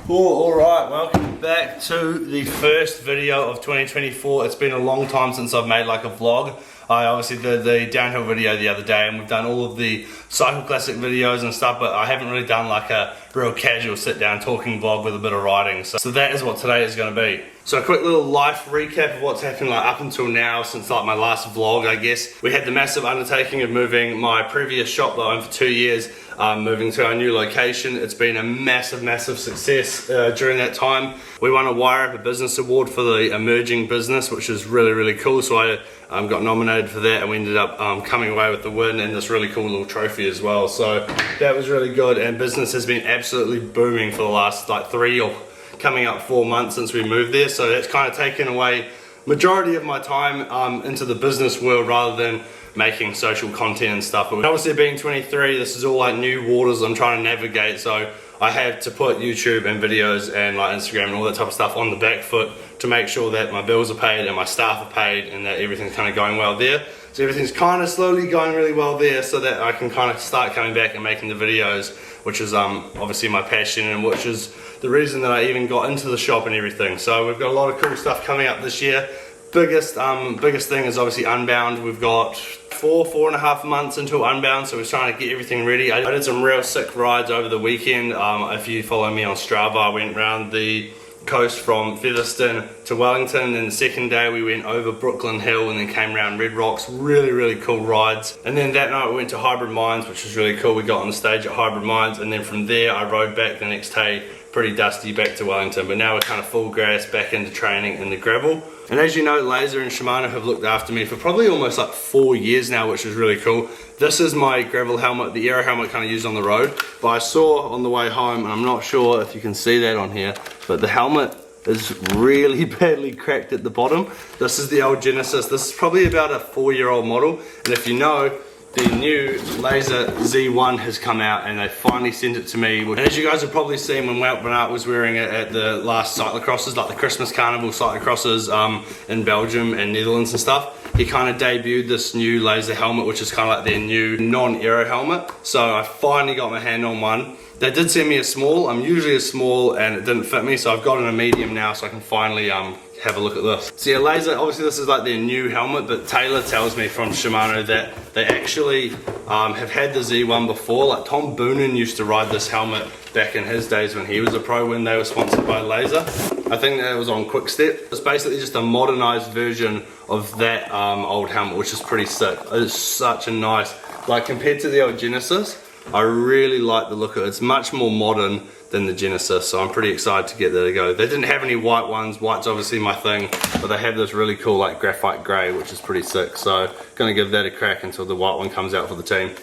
Alright, welcome back to the first video of 2024. It's been a long time since I've made like a vlog. I obviously did the downhill video the other day and we've done all of the cycle classic videos and stuff, but I haven't really done like a real casual sit down talking vlog with a bit of riding. So that is what today is going to be. So a quick little life recap of what's happened like up until now since like my last vlog, I guess. We had the massive undertaking of moving my previous shop that I owned for 2 years, moving to our new location. It's been a massive success during that time. We won a Wire Up a Business Award for the emerging business, which is really cool. So I got nominated for that and we ended up coming away with the win and this really cool little trophy as well. So that was really good, and business has been absolutely booming for the last like 3 or coming up 4 months since we moved there. So that's kind of taken away majority of my time into the business world rather than making social content and stuff. But obviously being 23, this is all like new waters I'm trying to navigate, so I have to put YouTube and videos and like Instagram and all that type of stuff on the back foot to make sure that my bills are paid and my staff are paid and that everything's kind of going well there. So everything's kind of slowly going really well there so that I can kind of start coming back and making the videos, which is obviously my passion and which is the reason that I even got into the shop and everything. So we've got a lot of cool stuff coming up this year. Biggest thing is obviously Unbound. We've got 4.5 months until Unbound, so we're trying to get everything ready. I did some real sick rides over the weekend. If you follow me on Strava, I went around the coast from Featherston to Wellington, and the second day we went over Brooklyn Hill and then came around Red Rocks. Really cool rides. And then that night we went to Hybrid Mines, which was really cool. We got on the stage at Hybrid Mines, and then from there I rode back the next day, pretty dusty, back to Wellington. But now we're kind of full gas back into training in the gravel. And as you know, Lazer and Shimano have looked after me for probably almost like 4 years now, which is really cool. This is my gravel helmet, the aero helmet kind of used on the road. But I saw on the way home, and I'm not sure if you can see that on here, but the helmet is really badly cracked at the bottom. This is the old Genesis. This is probably about a 4-year-old model. And if you know, the new Lazer Z1 has come out and they finally sent it to me. And as you guys have probably seen when Wout van Aert was wearing it at the last cyclocrosses, like the Christmas Carnival cyclocrosses in Belgium and Netherlands and stuff, he kind of debuted this new Lazer helmet, which is kind of like their new non-aero helmet. So I finally got my hand on one. They did send me a small. I'm usually a small and it didn't fit me, so I've got in a medium now so I can finally have a look at this. So yeah, Lazer, obviously this is like their new helmet, but Taylor tells me from Shimano that they actually have had the Z1 before. Like Tom Boonen used to ride this helmet back in his days when he was a pro, when they were sponsored by Lazer. I think that was on Quickstep. It's basically just a modernized version of that old helmet, which is pretty sick. It's such a nice, like compared to the old Genesis, I really like the look of it. It's much more modern than the Genesis, so I'm pretty excited to get there to go. They didn't have any white ones. White's obviously my thing, but they have this really cool like graphite grey, which is pretty sick. So gonna give that a crack until the white one comes out for the team.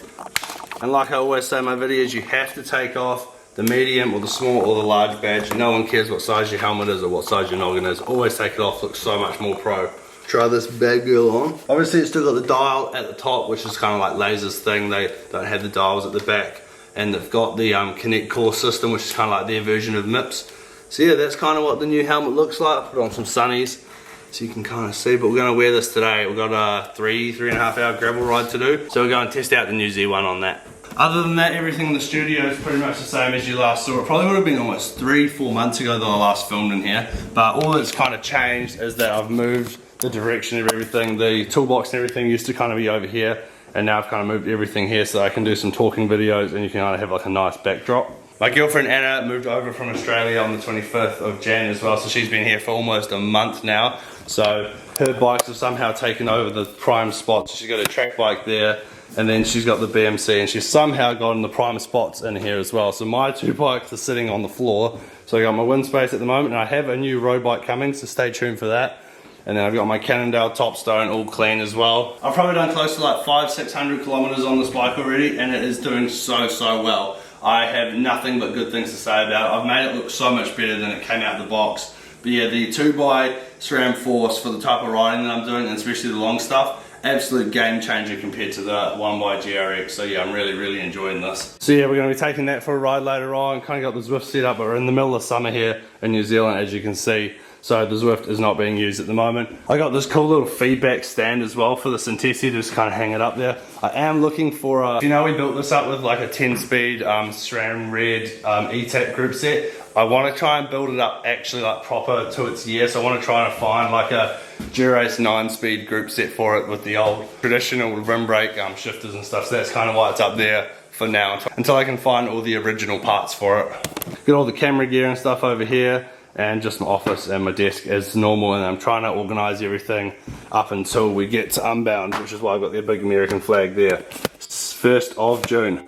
And like I always say in my videos, you have to take off the medium or the small or the large badge. No one cares what size your helmet is or what size your noggin is. Always take it off, looks so much more pro. Try this bad girl on. Obviously it's still got the dial at the top, which is kind of like Lazer's thing. They don't have the dials at the back. And they've got the Connect Core system, which is kind of like their version of MIPS. So yeah, that's kind of what the new helmet looks like. Put on some sunnies so you can kind of see, but we're going to wear this today. We've got a 3.5 hour gravel ride to do. So we're going to test out the new Z1 on that. Other than that, everything in the studio is pretty much the same as you last saw. It probably would have been almost 3-4 months ago that I last filmed in here. But all that's kind of changed is that I've moved the direction of everything. The toolbox and everything used to kind of be over here, and now I've kind of moved everything here so I can do some talking videos and you can kind of have like a nice backdrop. My girlfriend Anna moved over from Australia on the 25th of Jan as well, so she's been here for almost a month now. So her bikes have somehow taken over the prime spots. She's got a track bike there, and then she's got the BMC, and she's somehow gotten the prime spots in here as well. So my 2 bikes are sitting on the floor. So I got my wind space at the moment, and I have a new road bike coming, so stay tuned for that. And then I've got my Cannondale Topstone all clean as well. I've probably done close to like 500-600 kilometers on this bike already, and it is doing so well. I have nothing but good things to say about it. I've made it look so much better than it came out of the box. But yeah, the 2x SRAM Force for the type of riding that I'm doing, and especially the long stuff, absolute game changer compared to the 1x GRX. So yeah, I'm really enjoying this. So yeah, we're going to be taking that for a ride later on. Kind of got the Zwift set up, but we're in the middle of summer here in New Zealand, as you can see. so the Zwift is not being used at the moment. I got this cool little feedback stand as well for the Syntesi to just kind of hang it up there. I am looking for a, you know, we built this up with like a 10-speed SRAM red E-TAP group set. I want to try and build it up actually like proper to its year, so I want to try and find like a Durace 9-speed group set for it with the old traditional rim brake shifters and stuff, so that's kind of why it's up there for now, until I can find all the original parts for it. Got all the camera gear and stuff over here, and just my office and my desk as normal, and I'm trying to organise everything up until we get to Unbound, which is why I've got the big American flag there. 1st of June.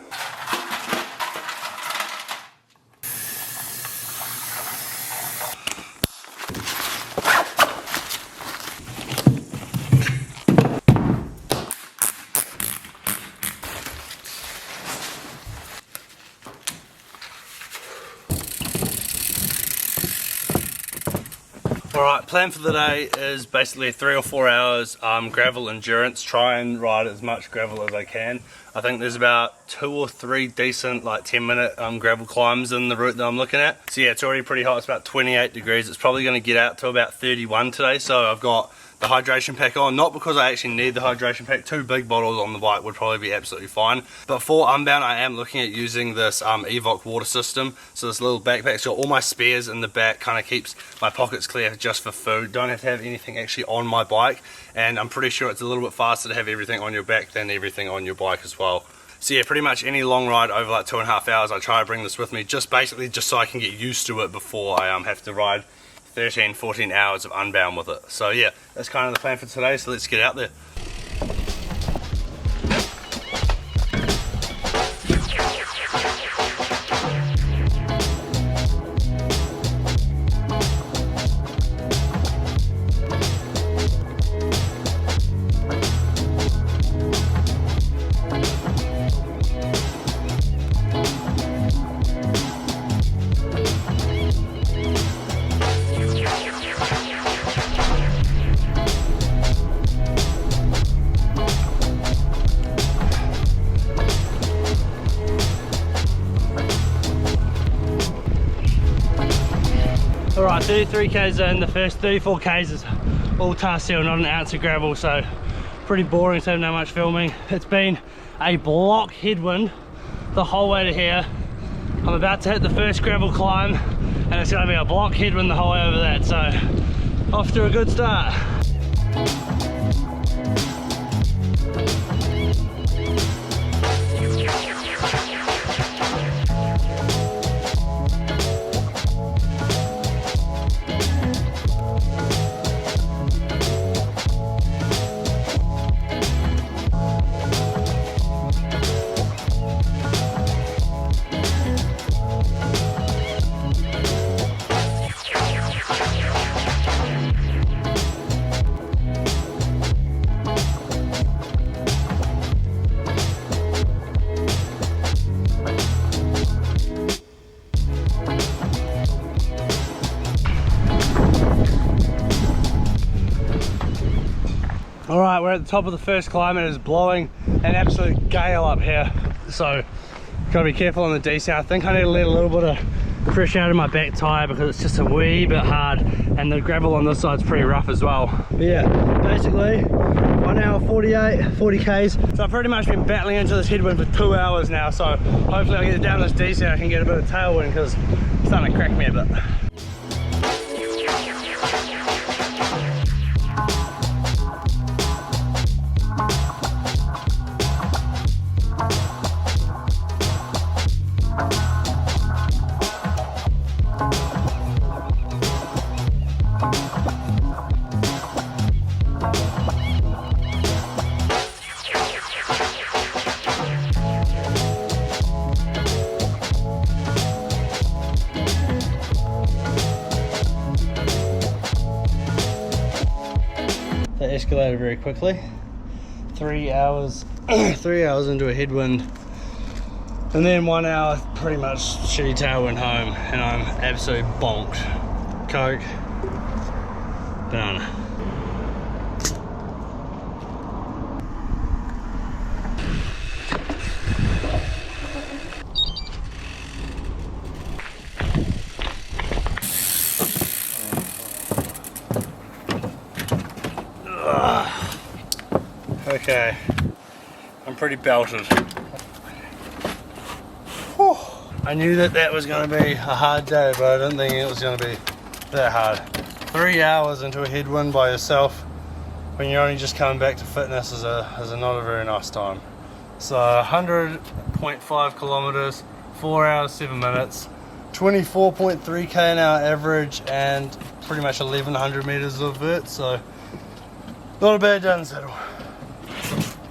Alright, plan for the day is basically 3 or 4 hours gravel endurance. Try and ride as much gravel as I can. I think there's about 2 or 3 decent like 10-minute gravel climbs in the route that I'm looking at. So yeah, it's already pretty hot. It's about 28 degrees. It's probably going to get out to about 31 today, so I've got the hydration pack on, not because I actually need the hydration pack. 2 big bottles on the bike would probably be absolutely fine, but for Unbound I am looking at using this Evoc water system. So this little backpack, so all my spares in the back, kind of keeps my pockets clear just for food. Don't have to have anything actually on my bike, and I'm pretty sure it's a little bit faster to have everything on your back than everything on your bike as well. So yeah, pretty much any long ride over like 2.5 hours I try to bring this with me, just basically just so I can get used to it before I have to ride 13-14 hours of Unbound with it. So yeah, that's kind of the plan for today, so let's get out there. Alright, 33k's in, the first 34k's is all tar seal, not an ounce of gravel, so pretty boring, so not much filming. It's been a block headwind the whole way to here. I'm about to hit the first gravel climb, and it's going to be a block headwind the whole way over that, so off to a good start. Alright, we're at the top of the first climb and it is blowing an absolute gale up here, so gotta be careful on the descent. I think I need to let a little bit of fresh out of my back tyre because it's just a wee bit hard, and the gravel on this side's pretty rough as well. But yeah, basically 1 hour 40k's. So I've pretty much been battling into this headwind for 2 hours now, so hopefully I get down this descent I can get a bit of tailwind because it's starting to crack me a bit. That escalated very quickly. 3 hours 3 hours into a headwind, and then 1 hour pretty much shitty tailwind home, and I'm absolutely bonked. Coke, banana. Okay, I'm pretty belted. Whew. I knew that was going to be a hard day, but I didn't think it was going to be that hard. 3 hours into a headwind by yourself when you're only just coming back to fitness is not a very nice time. So 100.5 kilometers, 4 hours 7 minutes, 24.3k an hour average, and pretty much 1100 meters of vert. So not a bad down saddle.